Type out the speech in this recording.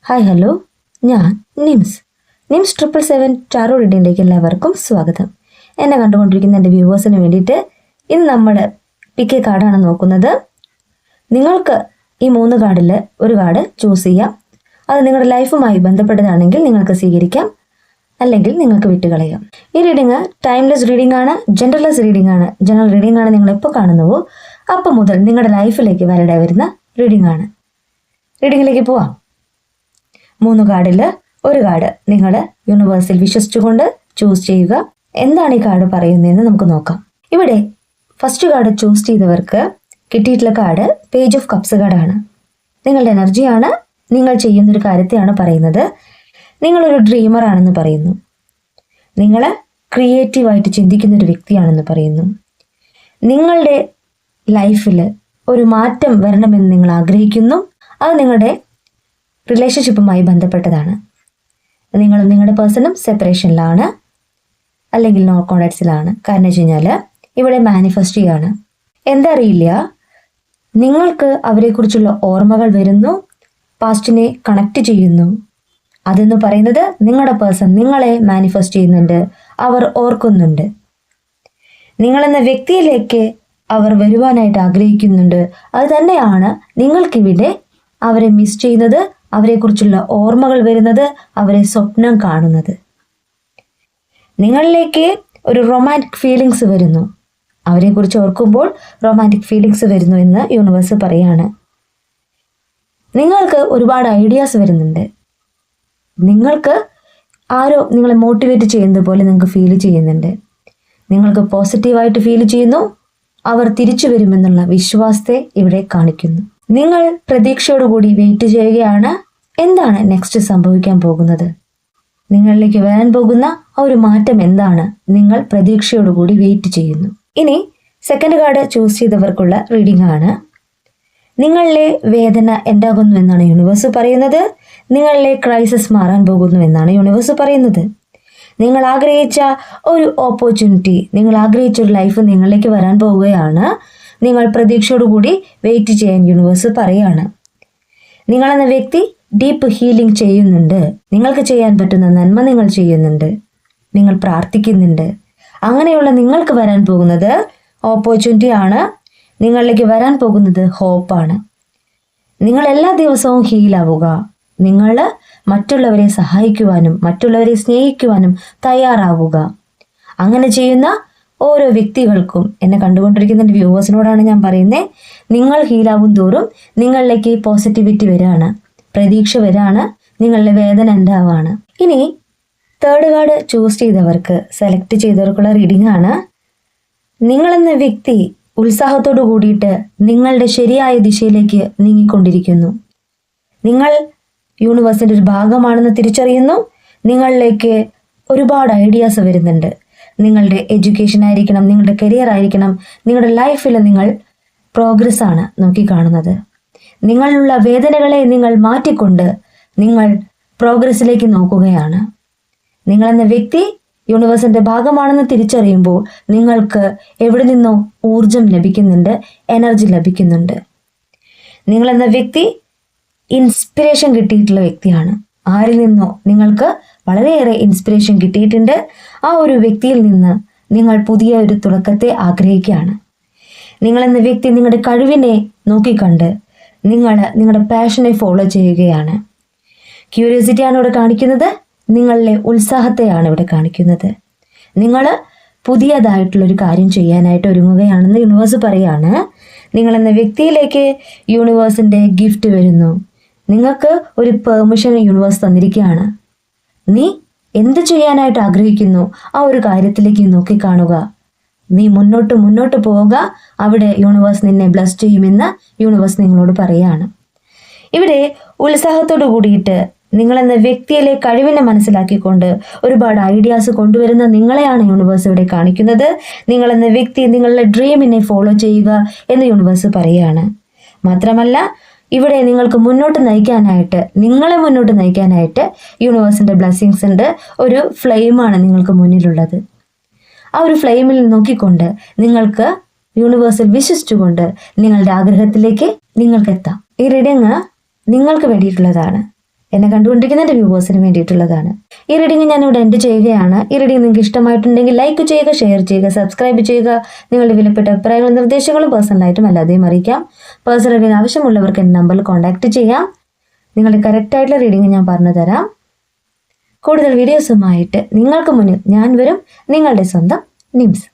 Hi hello, ഞാൻ nymphs 777 taro റീഡിങ്ങിലേക്ക് എല്ലാവർക്കും സ്വാഗതം. എന്നെ കണ്ടുകൊണ്ടിരിക്കുന്ന എൻ്റെ വ്യൂവേഴ്സിന് വേണ്ടിയിട്ട് ഇന്ന് നമ്മൾ പിക്ക് കാർഡാണ് നോക്കുന്നത്. നിങ്ങൾക്ക് ഈ 3 കാർഡിൽ ഒരു കാർഡ് ചൂസ് ചെയ്യാം. അത് നിങ്ങളുടെ ലൈഫുമായി ബന്ധപ്പെട്ടതാണെങ്കിൽ നിങ്ങൾക്ക് സ്വീകരിക്കാം, അല്ലെങ്കിൽ നിങ്ങൾക്ക് വിട്ടുകളയാം. ഈ റീഡിങ് ടൈംലെസ് റീഡിംഗ് ആണ്, ജെൻഡർലെസ് റീഡിംഗ് ആണ്. ജനറൽ റീഡിംഗ് ആണ് നിങ്ങൾ എപ്പോൾ കാണുന്നുവോ അപ്പോൾ മുതൽ നിങ്ങളുടെ ലൈഫിലേക്ക് വരുന്ന റീഡിംഗ് ആണ്. റീഡിങ്ങിലേക്ക് പോവാം. 3 കാർഡിൽ ഒരു കാർഡ് നിങ്ങൾ യൂണിവേഴ്സിൽ വിശ്വസിച്ചുകൊണ്ട് ചൂസ് ചെയ്യുക. എന്താണ് ഈ കാർഡ് പറയുന്നതെന്ന് നമുക്ക് നോക്കാം. ഇവിടെ ഫസ്റ്റ് കാർഡ് ചൂസ് ചെയ്തവർക്ക് കിട്ടിയിട്ടുള്ള കാർഡ് പേജ് ഓഫ് കപ്സ് കാർഡാണ്. നിങ്ങളുടെ എനർജിയാണ്, നിങ്ങൾ ചെയ്യുന്നൊരു കാര്യത്തെയാണ് പറയുന്നത്. നിങ്ങളൊരു ഡ്രീമർ ആണെന്ന് പറയുന്നു. നിങ്ങൾ ക്രിയേറ്റീവായിട്ട് ചിന്തിക്കുന്നൊരു വ്യക്തിയാണെന്ന് പറയുന്നു. നിങ്ങളുടെ ലൈഫിൽ ഒരു മാറ്റം വരണമെന്ന് നിങ്ങൾ ആഗ്രഹിക്കുന്നു. അത് നിങ്ങളുടെ റിലേഷൻഷിപ്പുമായി ബന്ധപ്പെട്ടതാണ്. നിങ്ങളും നിങ്ങളുടെ പേഴ്സണും സെപ്പറേഷനിലാണ്, അല്ലെങ്കിൽ നോ കോണ്ടാക്ട്സിലാണ്. കാരണം വെച്ച് കഴിഞ്ഞാൽ ഇവിടെ മാനിഫെസ്റ്റ് ചെയ്യാണ്. എന്താ അറിയില്ല, നിങ്ങൾക്ക് അവരെക്കുറിച്ചുള്ള ഓർമ്മകൾ വരുന്നു, പാസ്റ്റിനെ കണക്ട് ചെയ്യുന്നു. അതെന്ന് പറയുന്നത് നിങ്ങളുടെ പേഴ്സൺ നിങ്ങളെ മാനിഫെസ്റ്റ് ചെയ്യുന്നുണ്ട്, അവർ ഓർക്കുന്നുണ്ട്. നിങ്ങളെന്ന വ്യക്തിയിലേക്ക് അവർ വരുവാനായിട്ട് ആഗ്രഹിക്കുന്നുണ്ട്. അത് തന്നെയാണ് നിങ്ങൾക്കിവിടെ അവരെ മിസ് ചെയ്യുന്നത്, അവരെക്കുറിച്ചുള്ള ഓർമ്മകൾ വരുന്നത്, അവരെ സ്വപ്നം കാണുന്നത്. നിങ്ങളിലേക്ക് ഒരു റൊമാൻറ്റിക് ഫീലിങ്സ് വരുന്നു. അവരെക്കുറിച്ച് ഓർക്കുമ്പോൾ റൊമാൻറ്റിക് ഫീലിങ്സ് വരുന്നു എന്ന് യൂണിവേഴ്സ് പറയാണ്. നിങ്ങൾക്ക് ഒരുപാട് ഐഡിയാസ് വരുന്നുണ്ട്. നിങ്ങൾക്ക് ആരോ നിങ്ങളെ മോട്ടിവേറ്റ് ചെയ്യുന്നത് പോലെ നിങ്ങൾക്ക് ഫീൽ ചെയ്യുന്നുണ്ട്. നിങ്ങൾക്ക് പോസിറ്റീവായിട്ട് ഫീൽ ചെയ്യുന്നു. അവർ തിരിച്ചു വരുമെന്നുള്ള വിശ്വാസത്തെ ഇവിടെ കാണിക്കുന്നു. നിങ്ങൾ പ്രതീക്ഷയോടുകൂടി വെയിറ്റ് ചെയ്യുകയാണ്. എന്താണ് നെക്സ്റ്റ് സംഭവിക്കാൻ പോകുന്നത്? നിങ്ങളിലേക്ക് വരാൻ പോകുന്ന ആ ഒരു മാറ്റം എന്താണ്? നിങ്ങൾ പ്രതീക്ഷയോടുകൂടി വെയിറ്റ് ചെയ്യുന്നു. ഇനി സെക്കൻഡ് കാർഡ് ചൂസ് ചെയ്തവർക്കുള്ള റീഡിംഗ് ആണ്. നിങ്ങളിലെ വേദന എന്താകുന്നു എന്നാണ് യൂണിവേഴ്സ് പറയുന്നത്. നിങ്ങളിലെ ക്രൈസിസ് മാറാൻ പോകുന്നു എന്നാണ് യൂണിവേഴ്സ് പറയുന്നത്. നിങ്ങൾ ആഗ്രഹിച്ച ഒരു ഓപ്പർച്യൂണിറ്റി, നിങ്ങൾ ആഗ്രഹിച്ച ഒരു ലൈഫ് നിങ്ങളിലേക്ക് വരാൻ പോവുകയാണ്. നിങ്ങൾ പ്രതീക്ഷയോടുകൂടി വെയിറ്റ് ചെയ്യാൻ യൂണിവേഴ്സ് പറയാണ്. നിങ്ങളെന്ന വ്യക്തി ഡീപ്പ് ഹീലിംഗ് ചെയ്യുന്നുണ്ട്. നിങ്ങൾക്ക് ചെയ്യാൻ പറ്റുന്ന നന്മ നിങ്ങൾ ചെയ്യുന്നുണ്ട്. നിങ്ങൾ പ്രാർത്ഥിക്കുന്നുണ്ട്. അങ്ങനെയുള്ള നിങ്ങൾക്ക് വരാൻ പോകുന്നത് ഓപ്പർച്യൂണിറ്റി ആണ്. നിങ്ങളിലേക്ക് വരാൻ പോകുന്നത് ഹോപ്പാണ്. നിങ്ങൾ എല്ലാ ദിവസവും ഹീലാവുക. നിങ്ങൾ മറ്റുള്ളവരെ സഹായിക്കുവാനും മറ്റുള്ളവരെ സ്നേഹിക്കുവാനും തയ്യാറാവുക. അങ്ങനെ ചെയ്യുന്ന ഓരോ വ്യക്തികൾക്കും, എന്നെ കണ്ടുകൊണ്ടിരിക്കുന്ന എൻ്റെ വ്യൂവേഴ്സിനോടാണ് ഞാൻ പറയുന്നത്, നിങ്ങൾ ഹീലാവും തോറും നിങ്ങളിലേക്ക് പോസിറ്റിവിറ്റി വരാണ്, പ്രതീക്ഷ വരാണ്, നിങ്ങളുടെ വേദന ഉണ്ടാവാണ്. ഇനി തേർഡ് കാർഡ് ചൂസ് ചെയ്തവർക്ക്, സെലക്ട് ചെയ്തവർക്കുള്ള റീഡിംഗ് ആണ്. നിങ്ങളെന്ന വ്യക്തി ഉത്സാഹത്തോടു കൂടിയിട്ട് നിങ്ങളുടെ ശരിയായ ദിശയിലേക്ക് നീങ്ങിക്കൊണ്ടിരിക്കുന്നു. നിങ്ങൾ യൂണിവേഴ്സിൻ്റെ ഒരു ഭാഗമാണെന്ന് തിരിച്ചറിയുന്നു. നിങ്ങളിലേക്ക് ഒരുപാട് ഐഡിയാസ് വരുന്നുണ്ട്. നിങ്ങളുടെ എഡ്യൂക്കേഷൻ ആയിരിക്കണം, നിങ്ങളുടെ കരിയർ ആയിരിക്കണം, നിങ്ങളുടെ ലൈഫിൽ നിങ്ങൾ പ്രോഗ്രസ് ആണ് നോക്കിക്കാണുന്നത്. നിങ്ങളുള്ള വേദനകളെ നിങ്ങൾ മാറ്റിക്കൊണ്ട് നിങ്ങൾ പ്രോഗ്രസ്സിലേക്ക് നോക്കുകയാണ്. നിങ്ങളെന്ന വ്യക്തി യൂണിവേഴ്സിൻ്റെ ഭാഗമാണെന്ന് തിരിച്ചറിയുമ്പോൾ നിങ്ങൾക്ക് എവിടെ നിന്നോ ഊർജം ലഭിക്കുന്നുണ്ട്, എനർജി ലഭിക്കുന്നുണ്ട്. നിങ്ങളെന്ന വ്യക്തി ഇൻസ്പിറേഷൻ കിട്ടിയിട്ടുള്ള വ്യക്തിയാണ്. ആരിൽ നിന്നോ നിങ്ങൾക്ക് വളരെയേറെ ഇൻസ്പിറേഷൻ കിട്ടിയിട്ടുണ്ട്. ആ ഒരു വ്യക്തിയിൽ നിന്ന് നിങ്ങൾ പുതിയ ഒരു തുടക്കത്തെ ആഗ്രഹിക്കുകയാണ്. നിങ്ങളെന്ന വ്യക്തി നിങ്ങളുടെ കഴിവിനെ നോക്കിക്കണ്ട് നിങ്ങളുടെ പാഷനെ ഫോളോ ചെയ്യുകയാണ്. ക്യൂരിയോസിറ്റിയാണ് ഇവിടെ കാണിക്കുന്നത്. നിങ്ങളിലെ ഉത്സാഹത്തെയാണ് ഇവിടെ കാണിക്കുന്നത്. നിങ്ങൾ പുതിയതായിട്ടുള്ളൊരു കാര്യം ചെയ്യാനായിട്ട് ഒരുങ്ങുകയാണെന്ന് യൂണിവേഴ്സ് പറയാണ്. നിങ്ങളെന്ന വ്യക്തിയിലേക്ക് യൂണിവേഴ്സിൻ്റെ ഗിഫ്റ്റ് വരുന്നു. നിങ്ങൾക്ക് ഒരു പെർമിഷൻ യൂണിവേഴ്സ് തന്നിരിക്കുകയാണ്. നീ എന്ത് ചെയ്യാനായിട്ട് ആഗ്രഹിക്കുന്നു ആ ഒരു കാര്യത്തിലേക്ക് നോക്കിക്കാണുക. നീ മുന്നോട്ട് പോവുക. അവിടെ യൂണിവേഴ്സ് നിന്നെ ബ്ലസ് ചെയ്യുമെന്ന് യൂണിവേഴ്സ് നിങ്ങളോട് പറയുകയാണ്. ഇവിടെ ഉത്സാഹത്തോട് കൂടിയിട്ട് നിങ്ങളെന്ന വ്യക്തിയിലെ കഴിവിനെ മനസ്സിലാക്കിക്കൊണ്ട് ഒരുപാട് ഐഡിയാസ് കൊണ്ടുവരുന്ന നിങ്ങളെയാണ് യൂണിവേഴ്സ് ഇവിടെ കാണിക്കുന്നത്. നിങ്ങളെന്ന വ്യക്തി നിങ്ങളുടെ ഡ്രീമിനെ ഫോളോ ചെയ്യുക എന്ന് യൂണിവേഴ്സ് പറയുകയാണ്. മാത്രമല്ല ഇവിടെ നിങ്ങൾക്ക് നിങ്ങളെ മുന്നോട്ട് നയിക്കാനായിട്ട് യൂണിവേഴ്സിൻ്റെ ബ്ലെസ്സിങ്സ് ഉണ്ട്. ഒരു ഫ്ലെയിമാണ് നിങ്ങൾക്ക് മുന്നിലുള്ളത്. ആ ഒരു ഫ്ലെയിമിൽ നോക്കിക്കൊണ്ട് നിങ്ങൾക്ക് യൂണിവേഴ്സിൽ വിശ്വസിച്ചുകൊണ്ട് നിങ്ങളുടെ ആഗ്രഹത്തിലേക്ക് നിങ്ങൾക്ക് എത്താം. ഈ റീഡിങ് നിങ്ങൾക്ക് വേണ്ടിയിട്ടുള്ളതാണ്. എന്നെ കണ്ടുകൊണ്ടിരിക്കുന്ന എൻ്റെ വ്യൂവേഴ്സിന് വേണ്ടിയിട്ടുള്ളതാണ്. ഈ റീഡിംഗ് ഞാനിവിടെ എൻഡ് ചെയ്യുകയാണ്. ഈ റീഡിംഗ് നിങ്ങൾക്ക് ഇഷ്ടമായിട്ടുണ്ടെങ്കിൽ ലൈക്ക് ചെയ്യുക, ഷെയർ ചെയ്യുക, സബ്സ്ക്രൈബ് ചെയ്യുക. നിങ്ങളുടെ വിലപ്പെട്ട അഭിപ്രായങ്ങളും നിർദ്ദേശങ്ങളും പേഴ്സണലായിട്ടും അല്ലാതെയും അറിയിക്കാം. പേഴ്സണൽ റീഡിംഗ് ആവശ്യമുള്ളവർക്ക് എൻ്റെ നമ്പറിൽ കോൺടാക്ട് ചെയ്യാം. നിങ്ങളുടെ കറക്റ്റായിട്ടുള്ള റീഡിംഗ് ഞാൻ പറഞ്ഞു തരാം. കൂടുതൽ വീഡിയോസുമായിട്ട് നിങ്ങൾക്ക് മുന്നിൽ ഞാൻ വരും. നിങ്ങളുടെ സ്വന്തം നിംസ്.